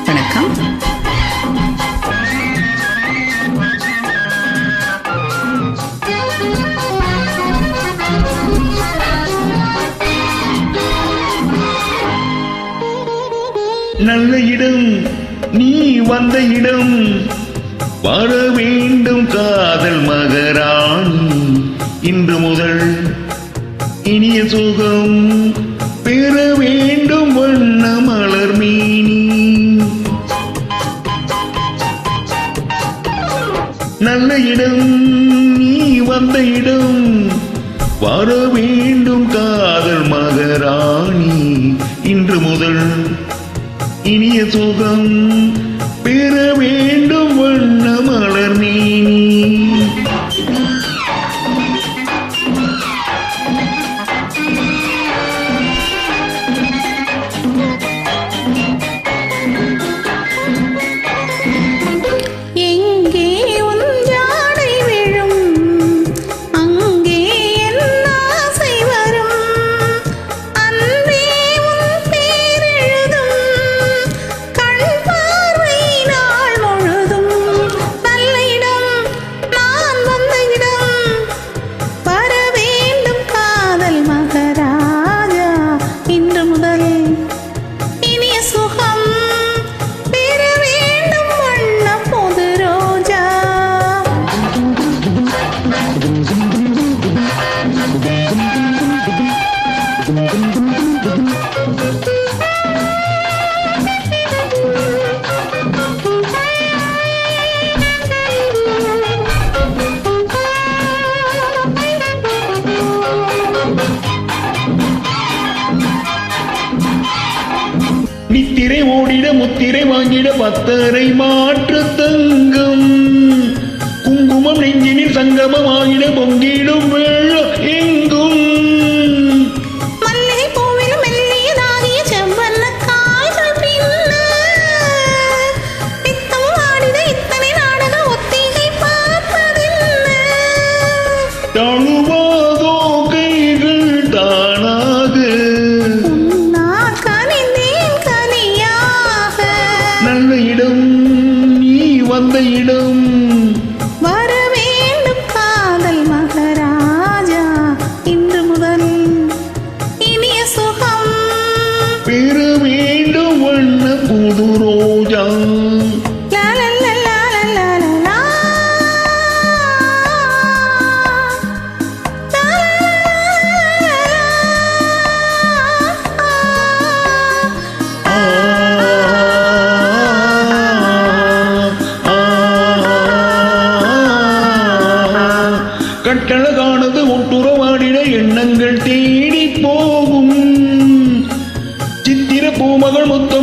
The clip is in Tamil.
வணக்கம். நல்ல இடம் நீ வந்த இடம், வர வேண்டும் காதல் மகராணி. இன்று முதல் இனிய சுகம் பெற வேண்டும் வண்ண மலர் மீனி. நல்ல இடம் நீ வந்த இடம், வர வேண்டும் காதல் மகராணி. இன்று முதல் இனிய சுகம் பெற வேண்டும் வண்ண மலர் மீனி. நித்திரை ஓடிட முத்திரை வாங்கிட பத்தரை மாற்று தங்கம். குங்குமம் நெஞ்சினில் சங்கமம் ஆகிட பொங்கிடும் வெள்ளம் எங்கும். தழுவாதோ கைகள் தானாக, நல்ல இடம் நீ வந்த இடம், வர வேண்டும் காதல் மகராஜா. இன்று முதல் இனிய சுகம் பெற வேண்டும் வண்ண புது ரோஜா. கட்டழகானது ஒட்டுறவாடிட எண்ணங்கள் தேடி போகும். சித்திர பூமகள் முத்த